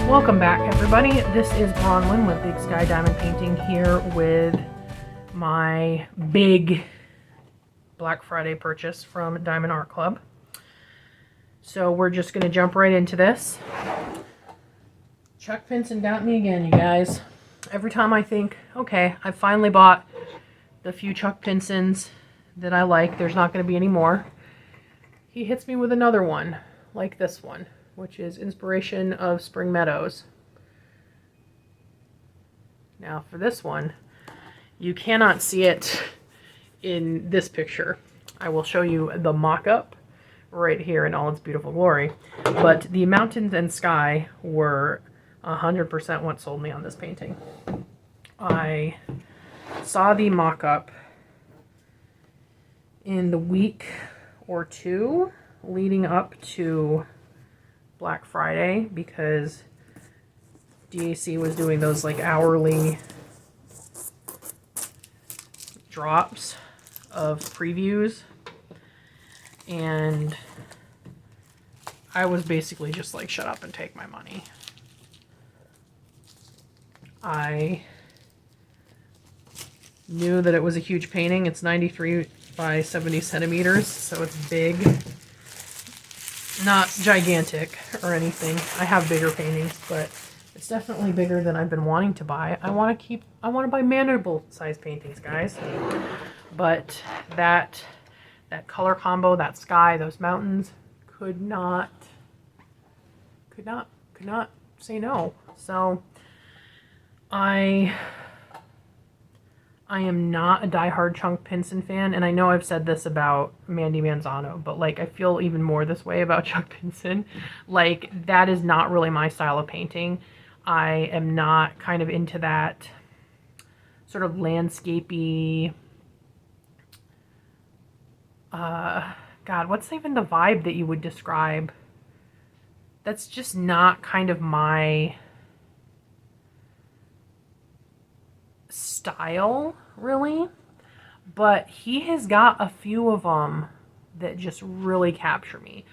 Welcome back, everybody. This is Bronwyn with Big Sky Diamond Painting here with my big Black Friday purchase from Diamond Art Club. So we're just going to jump right into this. Chuck Pinson got me again, you guys. Every time I think, okay, I finally bought the few Chuck Pinsons that I like, there's not going to be any more, he hits me with another one, like this one, which is Inspiration of Spring Meadows. Now for this one, you cannot see it in this picture. I will show you the mock-up right here in all its beautiful glory. But the mountains and sky were 100% what sold me on this painting. I saw the mock-up in the week or two leading up to Black Friday because DAC was doing those like hourly drops of previews, and I was basically just like, shut up and take my money. I knew that it was a huge painting. It's 93 by 70 centimeters, so it's big. Not gigantic or anything. I have bigger paintings, but it's definitely bigger than I've been wanting to buy. I want to buy manageable size paintings, guys. But that color combo, that sky, those mountains, could not say no. So I am not a diehard Chuck Pinson fan, and I know I've said this about Mandy Manzano, but like I feel even more this way about Chuck Pinson. Like, that is not really my style of painting. I am not kind of into that sort of landscapey, God, what's even the vibe that you would describe? That's just not kind of my style, really. But he has got a few of them that just really capture me,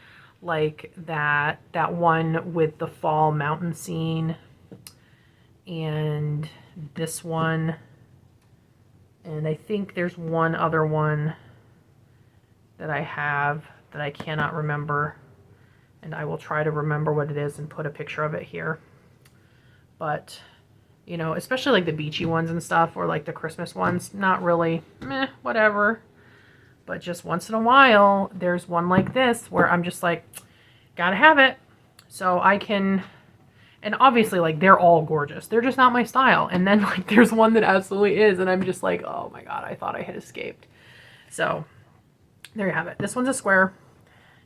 like that one with the fall mountain scene, and this one, and I think there's one other one that I have that I cannot remember, and I will try to remember what it is and put a picture of it here. But you know, especially like the beachy ones and stuff, or like the Christmas ones, not really, meh, whatever. But just once in a while, there's one like this where I'm just like, gotta have it. So I can, and obviously like they're all gorgeous. They're just not my style. And then like there's one that absolutely is, and I'm just like, oh my God, I thought I had escaped. So there you have it. This one's a square.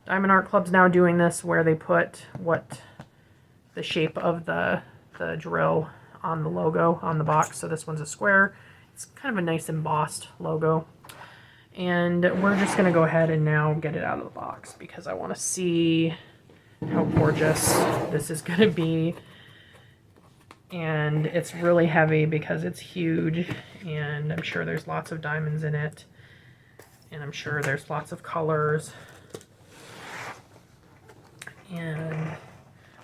Diamond Art Club's now doing this where they put the shape of the drill on the logo on the box. So this one's a square. It's kind of a nice embossed logo, and we're just gonna go ahead and now get it out of the box because I want to see how gorgeous this is gonna be. And it's really heavy because it's huge, and I'm sure there's lots of diamonds in it, and I'm sure there's lots of colors, and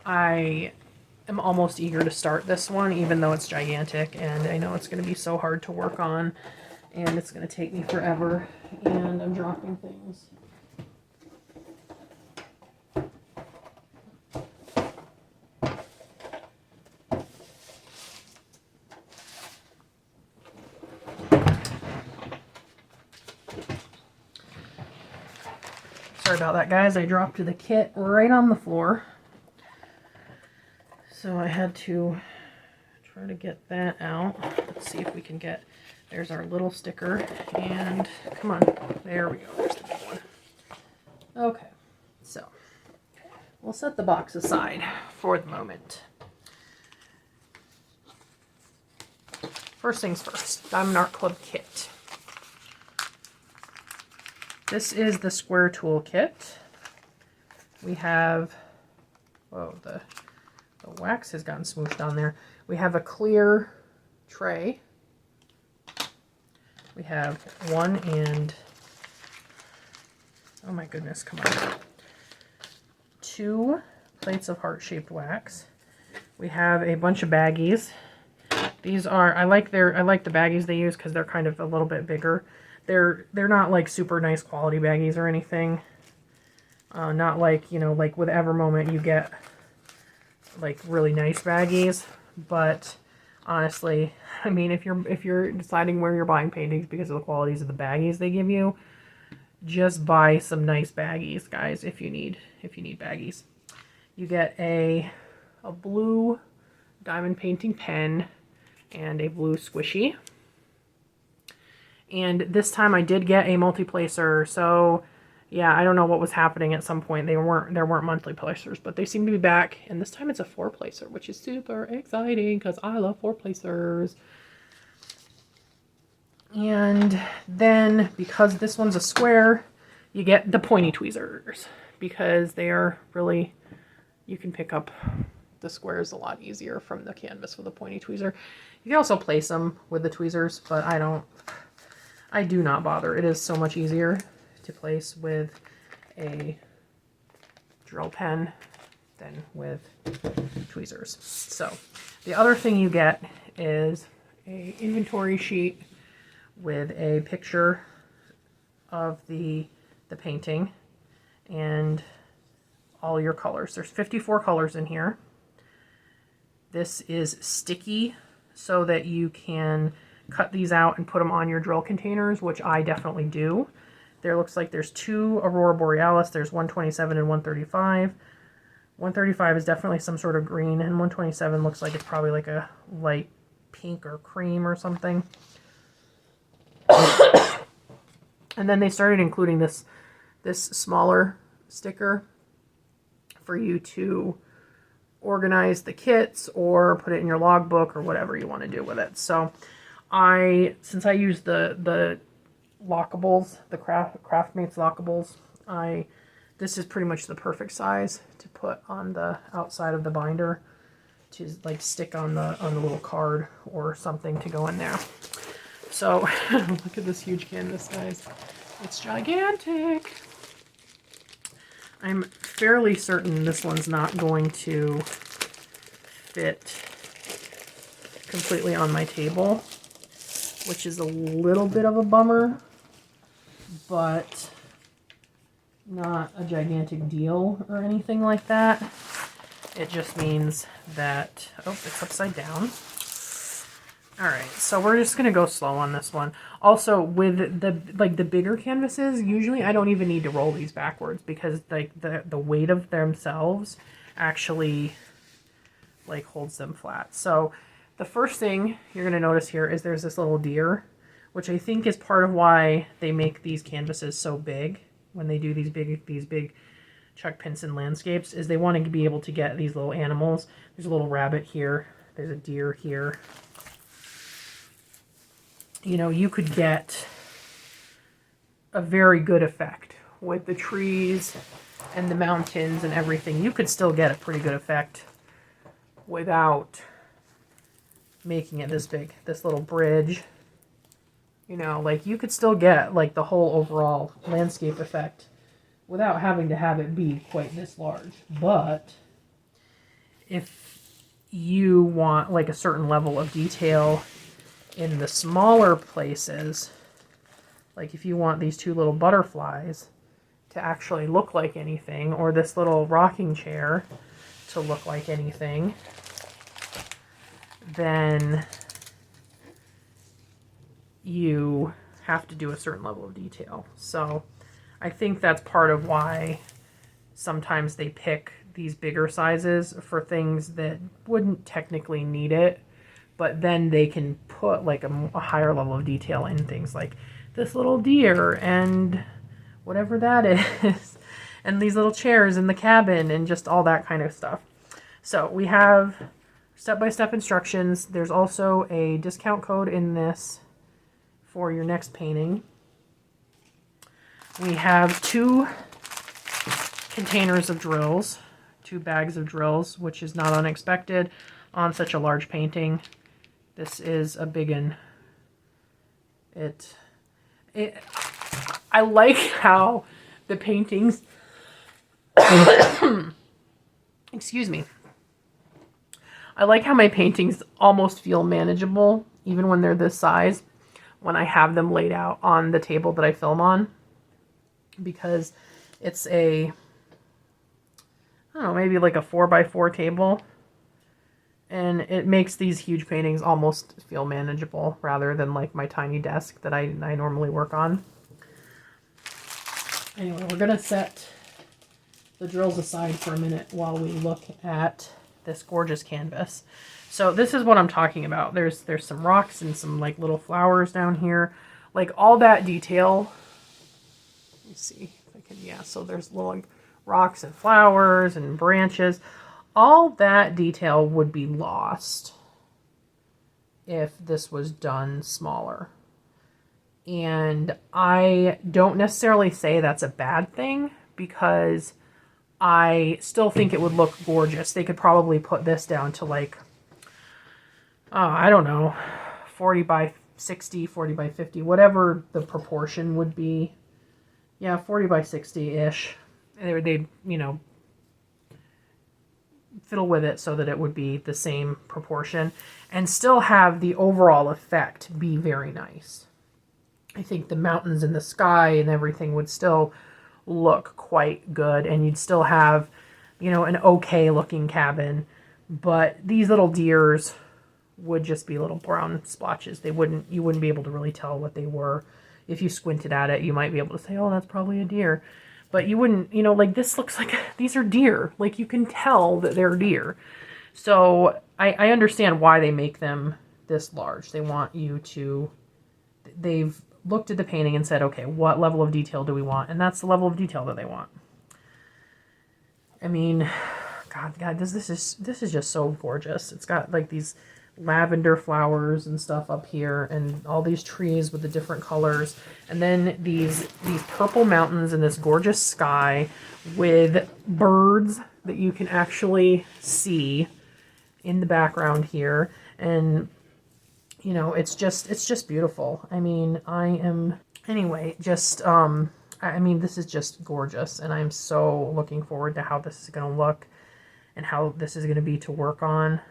I'm almost eager to start this one, even though it's gigantic, and I know it's going to be so hard to work on, and it's going to take me forever, and I'm dropping things. Sorry about that, guys. I dropped the kit right on the floor. So I had to try to get that out. Let's see if we can get, there's our little sticker, and come on, there we go, there's the big one. Okay, so we'll set the box aside for the moment. First things first, Diamond Art Club kit. This is the square tool kit. We have, whoa, the wax has gotten smooshed on there. We have a clear tray. We have one and, oh my goodness, come on, 2 plates of heart-shaped wax. We have a bunch of baggies. These are, I like the baggies they use because they're kind of a little bit bigger. They're not like super nice quality baggies or anything. Not like, you know, like with Evermoment you get like really nice baggies, but honestly, I mean, if you're deciding where you're buying paintings because of the qualities of the baggies they give you, just buy some nice baggies, guys, if you need baggies. You get a blue diamond painting pen and a blue squishy. And this time I did get a multi-placer, so yeah, I don't know what was happening at some point. There weren't monthly placers, but they seem to be back. And this time it's a 4-placer, which is super exciting because I love 4-placers. And then because this one's a square, you get the pointy tweezers because they are really, you can pick up the squares a lot easier from the canvas with a pointy tweezer. You can also place them with the tweezers, but I do not bother. It is so much easier to place with a drill pen than with tweezers. So the other thing you get is a inventory sheet with a picture of the painting and all your colors. There's 54 colors in here. This is sticky so that you can cut these out and put them on your drill containers, which I definitely do. There looks like there's 2 Aurora Borealis. There's 127 and 135. 135 is definitely some sort of green, and 127 looks like it's probably like a light pink or cream or something. And then they started including this smaller sticker for you to organize the kits or put it in your logbook or whatever you want to do with it. So since I use the lockables, the Craftmates lockables, this is pretty much the perfect size to put on the outside of the binder to like stick on the little card or something to go in there. So look at this huge canvas, guys. It's gigantic. I'm fairly certain this one's not going to fit completely on my table, which is a little bit of a bummer, but not a gigantic deal or anything like that. It just means that, oh, it's upside down. All right, so we're just gonna go slow on this one. Also, with the bigger canvases, usually I don't even need to roll these backwards because like the weight of themselves actually like holds them flat. So the first thing you're gonna notice here is there's this little deer, which I think is part of why they make these canvases so big when they do these big Chuck Pinson landscapes, is they want to be able to get these little animals. There's a little rabbit here. There's a deer here. You know, you could get a very good effect with the trees and the mountains and everything. You could still get a pretty good effect without making it this big. This little bridge, you know, like you could still get like the whole overall landscape effect without having to have it be quite this large. But if you want like a certain level of detail in the smaller places, like if you want these 2 little butterflies to actually look like anything, or this little rocking chair to look like anything, then you have to do a certain level of detail. So I think that's part of why sometimes they pick these bigger sizes for things that wouldn't technically need it, but then they can put like a higher level of detail in things like this little deer and whatever that is, and these little chairs in the cabin and just all that kind of stuff. So we have step-by-step instructions. There's also a discount code in this for your next painting. We have 2 containers of drills, 2 bags of drills, which is not unexpected on such a large painting. This is a big one. I like how the paintings, excuse me. I like how my paintings almost feel manageable, even when they're this size, when I have them laid out on the table that I film on, because it's a, I don't know, maybe like a 4x4 table, and it makes these huge paintings almost feel manageable rather than like my tiny desk that I normally work on. Anyway, we're gonna set the drills aside for a minute while we look at this gorgeous canvas. So this is what I'm talking about. There's some rocks and some like little flowers down here, like all that detail. Let me see if I can, yeah, so there's little like rocks and flowers and branches. All that detail would be lost if this was done smaller. And I don't necessarily say that's a bad thing, because I still think it would look gorgeous. They could probably put this down to like, I don't know, 40 by 60, 40 by 50, whatever the proportion would be. Yeah, 40 by 60-ish. They'd, you know, fiddle with it so that it would be the same proportion and still have the overall effect be very nice. I think the mountains and the sky and everything would still look quite good, and you'd still have, you know, an okay looking cabin, but these little deers would just be little brown splotches. You wouldn't be able to really tell what they were. If you squinted at it, you might be able to say, oh, that's probably a deer. But you wouldn't, you know, like this looks like, these are deer. Like you can tell that they're deer. So I understand why they make them this large. They want you to, they've looked at the painting and said, okay, what level of detail do we want? And that's the level of detail that they want. I mean, God, this is just so gorgeous. It's got like these lavender flowers and stuff up here, and all these trees with the different colors, and then these purple mountains and this gorgeous sky with birds that you can actually see in the background here. And you know, it's just beautiful. I mean, anyway, I mean, this is just gorgeous, and I'm so looking forward to how this is going to look and how this is going to be to work on,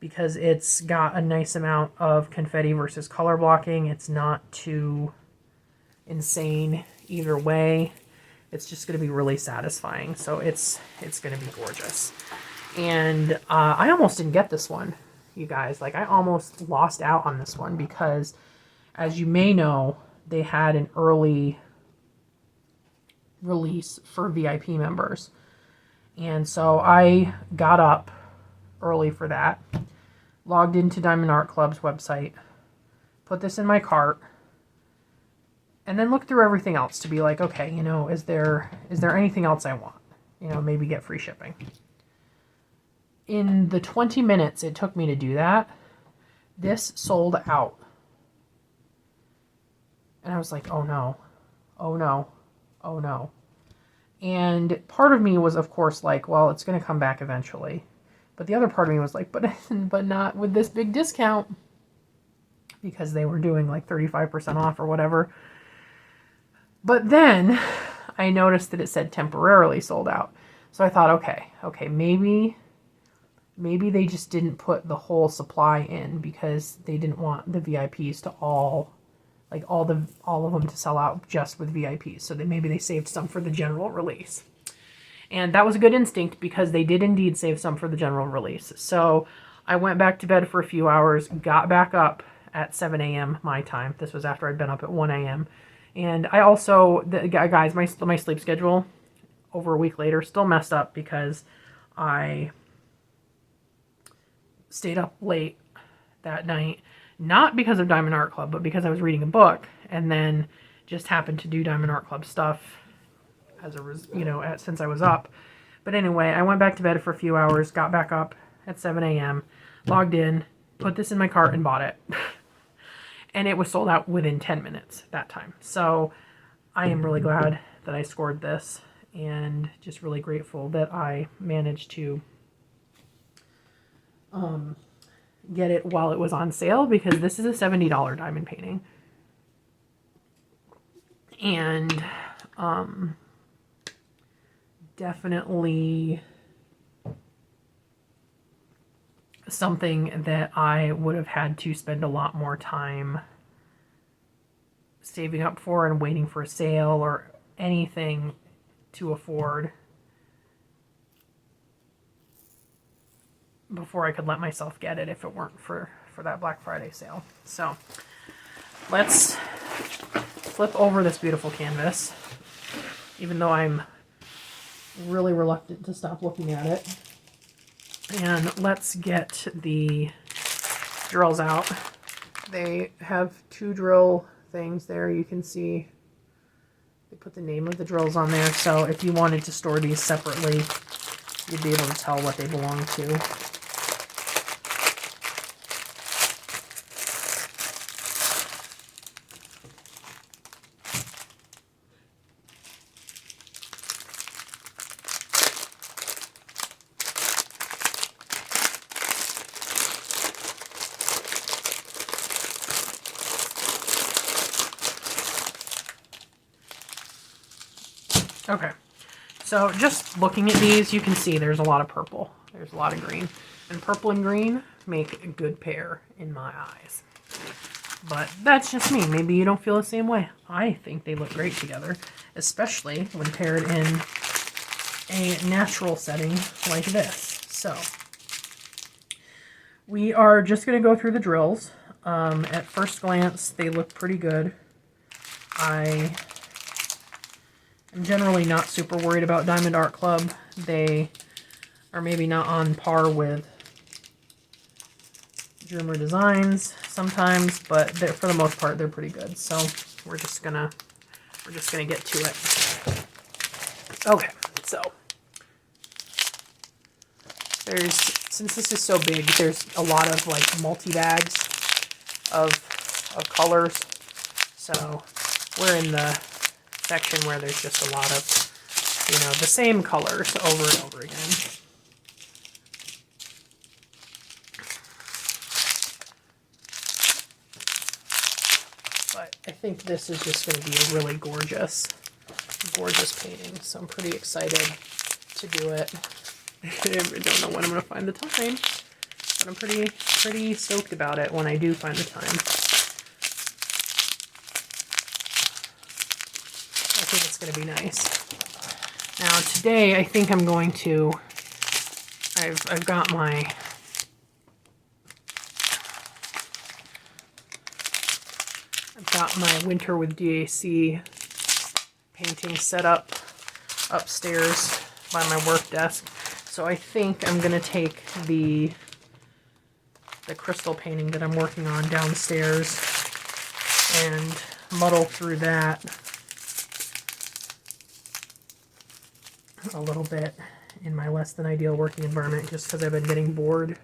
because it's got a nice amount of confetti versus color blocking. It's not too insane either way. It's just going to be really satisfying. So it's going to be gorgeous. And I almost didn't get this one, you guys. Like, I almost lost out on this one because, as you may know, they had an early release for VIP members. And so I got up early for that, logged into Diamond Art Club's website, put this in my cart, and then looked through everything else to be like, okay, you know, is there anything else I want? You know, maybe get free shipping. In the 20 minutes it took me to do that, this sold out. And I was like, oh no, oh no, oh no. And part of me was, of course, like, well, it's going to come back eventually. But the other part of me was like, but not with this big discount, because they were doing like 35% off or whatever. But then I noticed that it said temporarily sold out. So I thought, okay, maybe they just didn't put the whole supply in because they didn't want the VIPs to all of them to sell out just with VIPs. So maybe they saved some for the general release. And that was a good instinct, because they did indeed save some for the general release. So I went back to bed for a few hours, got back up at 7 a.m. my time. This was after I'd been up at 1 a.m. And I also, guys, my sleep schedule over a week later still messed up because I stayed up late that night, not because of Diamond Art Club, but because I was reading a book, and then just happened to do Diamond Art Club stuff since I was up. But anyway, I went back to bed for a few hours, got back up at 7 a.m., logged in, put this in my cart, and bought it. And it was sold out within 10 minutes that time. So I am really glad that I scored this, and just really grateful that I managed to get it while it was on sale, because this is a $70 diamond painting. And definitely something that I would have had to spend a lot more time saving up for and waiting for a sale or anything to afford before I could let myself get it if it weren't for that Black Friday sale. So let's flip over this beautiful canvas, even though I'm really reluctant to stop looking at it. And let's get the drills out. They have 2 drill things there. You can see they put the name of the drills on there. So if you wanted to store these separately, you'd be able to tell what they belong to. Okay, so just looking at these, you can see there's a lot of purple. There's a lot of green. And purple and green make a good pair in my eyes. But that's just me. Maybe you don't feel the same way. I think they look great together, especially when paired in a natural setting like this. So we are just going to go through the drills. At first glance, they look pretty good. I'm generally not super worried about Diamond Art Club. They are maybe not on par with Dreamer Designs sometimes, but for the most part they're pretty good. So we're just gonna get to it. Okay, so since this is so big, there's a lot of like multi-bags of colors. So we're in the section where there's just a lot of, you know, the same colors over and over again. But I think this is just going to be a really gorgeous painting. So I'm pretty excited to do it. I don't know when I'm going to find the time, but I'm pretty stoked about it when I do find the time. I think it's going to be nice. Now today, I think I'm going to. I've got my Winter with DAC painting set up upstairs by my work desk. So I think I'm going to take the crystal painting that I'm working on downstairs and muddle through that a little bit in my less than ideal working environment, just because I've been getting bored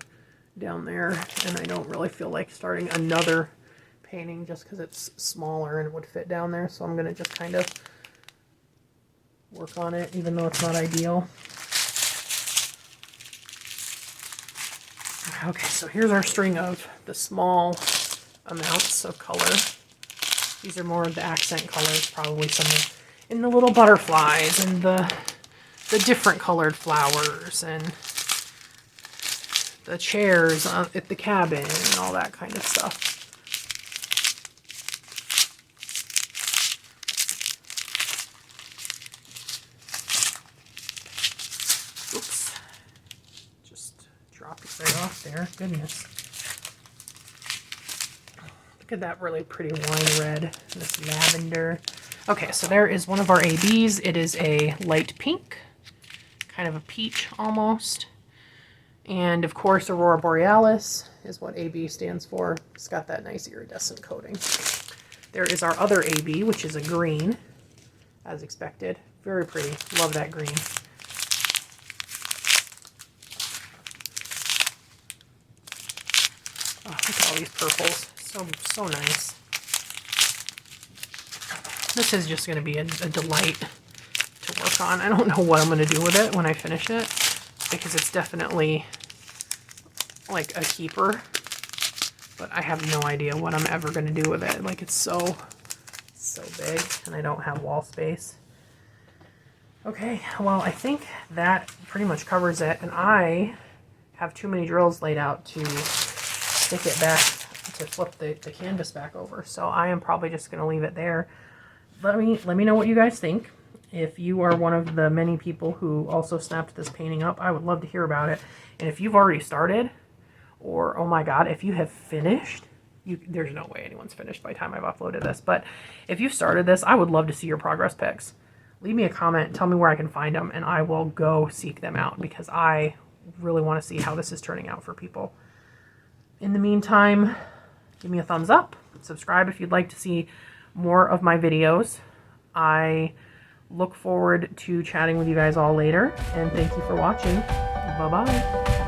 down there and I don't really feel like starting another painting just because it's smaller and it would fit down there. So I'm going to just kind of work on it even though it's not ideal. Okay, so here's our string of the small amounts of color. These are more of the accent colors, probably some in the little butterflies and the different colored flowers and the chairs at the cabin and all that kind of stuff. Oops. Just dropped it right off there. Goodness. Look at that really pretty wine red, this lavender. Okay, so there is one of our ABs. It is a light pink, kind of a peach almost. And of course, Aurora Borealis is what AB stands for. It's got that nice iridescent coating. There is our other AB, which is a green, as expected. Very pretty. Love that green. Oh, look at all these purples. So nice. This is just going to be a delight to work on. I don't know what I'm going to do with it when I finish it, because it's definitely like a keeper, but I have no idea what I'm ever going to do with it. Like, it's so big and I don't have wall space. Okay, well, I think that pretty much covers it, and I have too many drills laid out to stick it back, to flip the canvas back over. So I am probably just going to leave it there. Let me know what you guys think. If you are one of the many people who also snapped this painting up, I would love to hear about it. And if you've already started, or oh my god, if you have finished, there's no way anyone's finished by the time I've uploaded this, but if you've started this, I would love to see your progress pics. Leave me a comment, tell me where I can find them, and I will go seek them out because I really want to see how this is turning out for people. In the meantime, give me a thumbs up, subscribe if you'd like to see more of my videos. I look forward to chatting with you guys all later, and thank you for watching. Bye-bye.